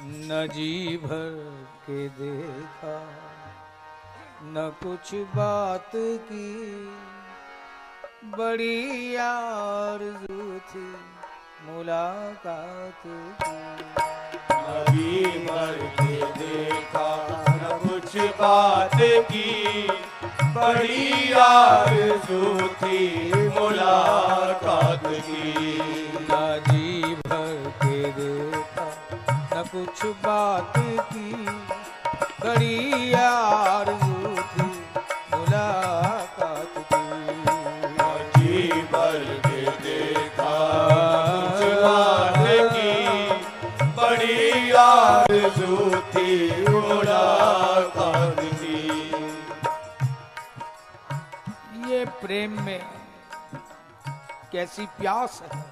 न जी भर के देखा न कुछ बात की, बड़ी आरज़ू थी मुलाकात की। न जी भर के देखा न कुछ बात की, बड़ी आरज़ू थी मुलाकात की। न जी भर के देखा न कुछ बात की, बड़ी आरज़ू थी मुलाकात की। न जी भर के देखा न कुछ बात की, बड़ी आरज़ू थी मुलाकात की। ये प्रेम में कैसी प्यास है।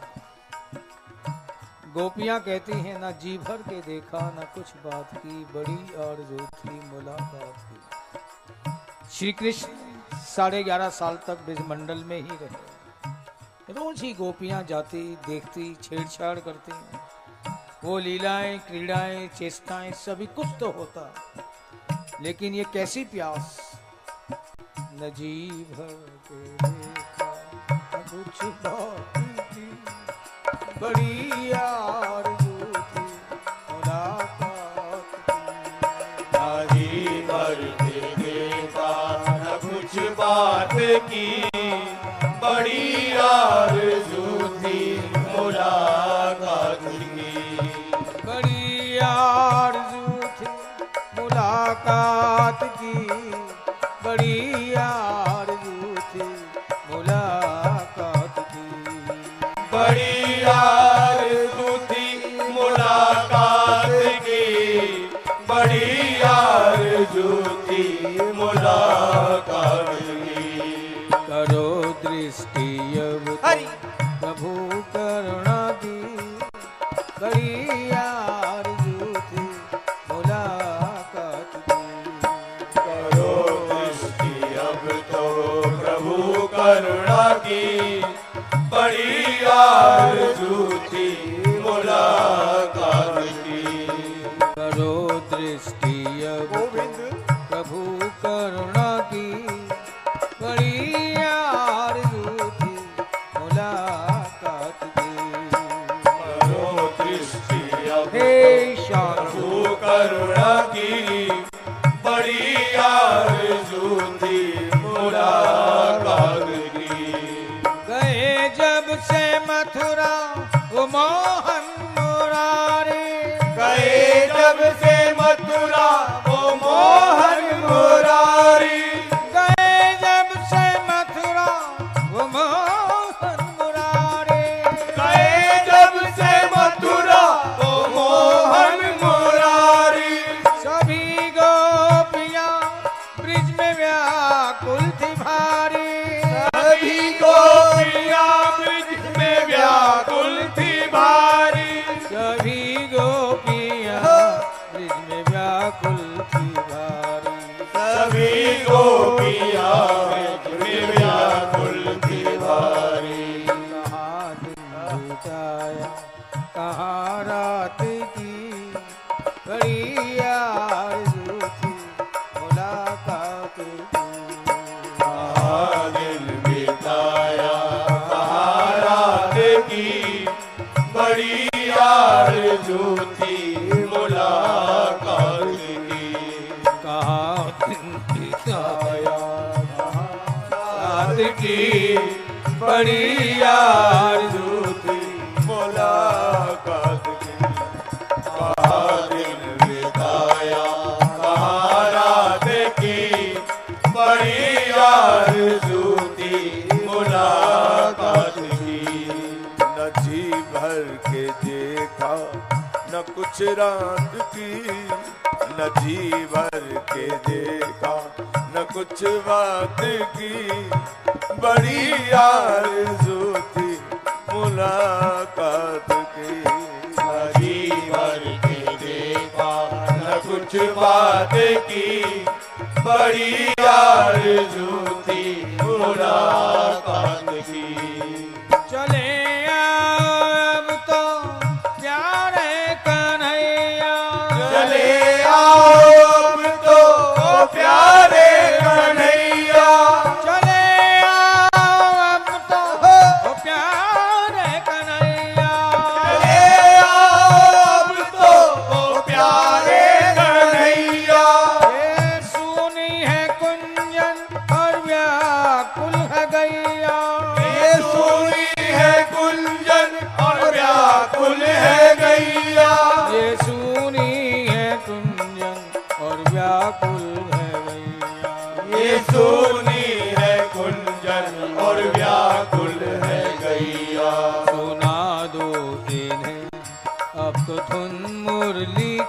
गोपियां कहती हैं ना जी भर के देखा ना कुछ बात की, बड़ी आरज़ू थी मुलाकात की। श्री कृष्ण 11.5 साल तक ब्रजमंडल में ही रहे। रोज ही गोपियां जाती देखती छेड़छाड़ करती, वो लीलाएं क्रीड़ाएं चेष्टाएं सभी कुछ तो होता, लेकिन ये कैसी प्यास। न जी भर के देखा न कुछ बात की, बड़ी आरज़ू थी मुलाकात की। न जी भर के देखा न कुछ बात की, बड़ी आरज़ू थी मुलाकात की। बड़ी आरज़ू थी मुलाकात की, बड़ी आरज़ू थी मुलाकात की। बड़ी आरज़ू थी मुलाकात की, बड़ी आरज़ू थी मुलाकात की। करो दृष्टि अब प्रभु करुणा की, बड़ी आरज़ू थी मुलाकात की। करो दृष्टि अब तो प्रभु करुणा की, बड़ी आरज़ू थी मुलाकात की। करो दृष्टि अब प्रभु करुणा की, बड़ी आरज़ू थी मुलाकात की। करो दृष्टि अब हे शांति प्रभु करुणा की, बड़ी आरज़ू थी मुलाकात की। गए जब से मथुरा वो मोहन मुरारी, गए जब से मथुरा वो मोहन मुरारी, गए जब से मथुरा वो मोहन मुरारी, गए जब से मथुरा वो मोहन मुरारी। सभी गोपियां ब्रिज में व्याकुल थी भारी, सभी गोपियां ब्रिज में व्याकुल थी भारी, सभी गोपियां ब्रिज में व्याकुल थी भारी। सभी गोपियां ब्रिज में व्याकुल थी भारी। कहाँ दिन बिताया कहाँ रात की, बड़ी आरज़ू थी मुलाकात की। कहाँ दिन बिताया कहाँ रात की, बड़ी आरज़ू थी मुलाकात की। कहाँ दिन बिताया रात की, बड़ी आरज़ू थी मुलाकात की। कहाँ दिन बिताया कहाँ रात की, बड़ी आरज़ू थी मुलाकात की। न जी भर के देखा न कुछ रात की, न जी भर के देखा न कुछ बात की, बड़ी आरज़ू थी मुलाकात की। न जी भर के देखा न कुछ बात की, बड़ी आरज़ू थी मुलाकात की। चले अब तो प्यारे कन्हैया,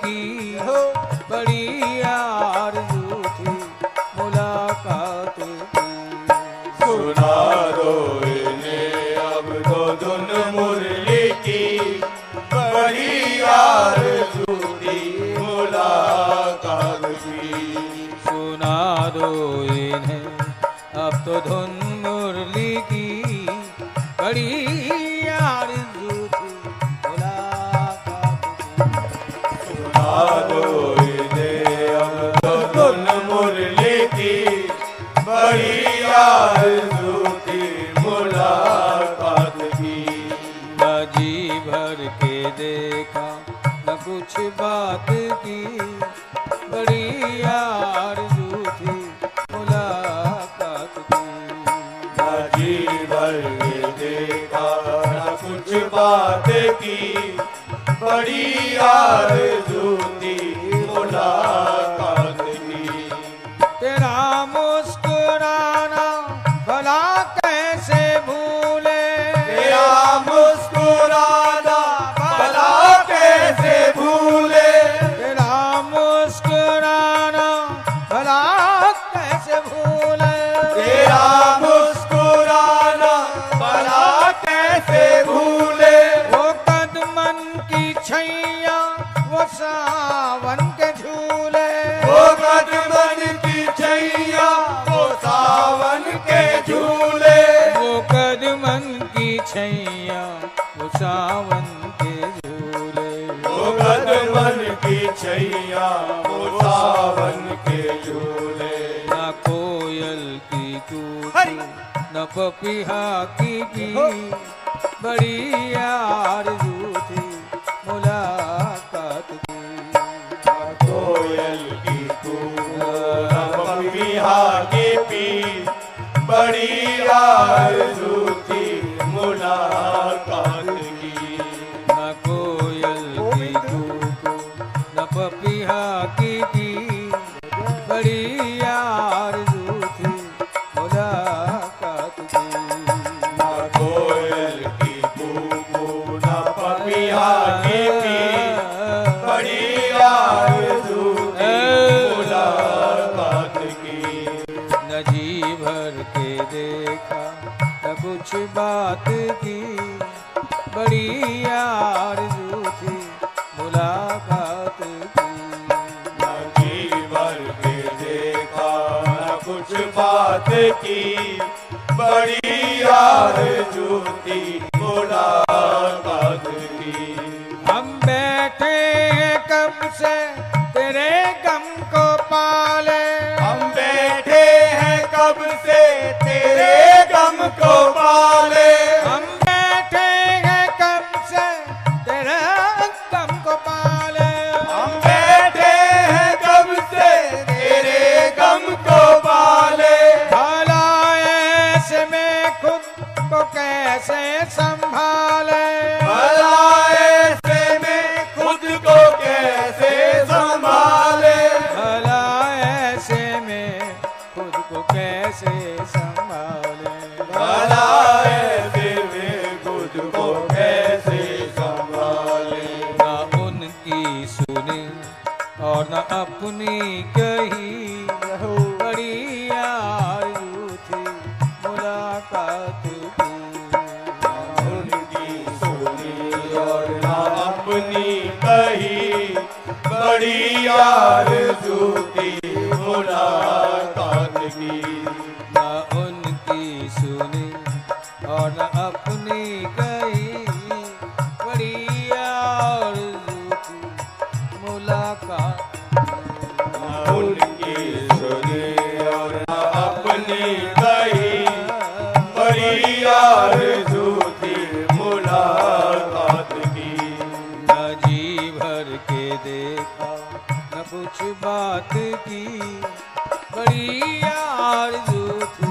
की बड़ी आरज़ू थी मुलाकात की। सुना दो इन्हें अब तो धुन मुरली की बड़ी आरज़ू थी मुलाकात की। सुना दो इन्हें अब तो धुन मुरली की बड़ी आरज़ू थी मुलाकात की। सुना दो इन्हें अब तो धुन मुरली की बड़ी आरज़ू थी मुलाकात की। न जी भर के देखा न कुछ बात की बड़ी आरज़ू थी मुलाकात की। न जी भर के देखा न कुछ बात की बड़ी आरज़ू थी मुलाकात की। तेरा मुस्कुराना भला कैसे भूले, तेरा मुस्कुराना भला कैसे भूले, तेरा मुस्कुराना भला कैसे भूले, तेरा मुस्कुराना भला कैसे भूले। वो कदमन की छैया वो सावन के झूले, वो कदमन की छैया वो सावन के झूले, वो कदमन की छैया वो सावन के झूले, वो कदमन की छैया वो सावन के झूले। न कोयल की कूकी न पपीहा की भी बड़ी आरज़ू थी मुलाकात की। कोयल की पपीहा की पी बड़ी आरज़ू थी मुलाकात की। न कोयल की कूकू न पपीहा की भी बड़ी आरज़ू थी मुलाकात की। न कोयल की कूकू न पपीहा की पी बड़ी आरज़ू थी मुलाकात की। न जी भर के देखा न कुछ बात की बड़ी आरज़ू थी मुलाकात की। न जी भर के देखा न कुछ बात की बड़ी आरज़ू थी मुलाकात की। हम बैठे हैं कब से तेरे गम को पाले, हम बैठे हैं कब से तेरे गम को पाले, हम बैठे हैं कब से तेरे गम को पाले, हम बैठे हैं कब से तेरे गम को पाले। भला ऐसे में खुद को कैसे संभाले, भला ऐसे में खुद को कैसे संभाले, भला ऐसे में खुद को कैसे संभाले। भला ऐसे में खुद को कैसे संभाले। न उनकी सुनी और न अपनी कही बड़ी आरज़ू थी मुलाकात की। उनकी सुनी और ना अपनी कही बड़ी आरज़ू थी मुलाकात की। न उनकी सुनी और न अपनी कही बड़ी आरज़ू थी मुलाकात। उनकी सुनी और ना अपनी कही बड़ी आरज़ू थी मुलाकात की। न जी भर के देखा न कुछ बात की बड़ी आरज़ू थी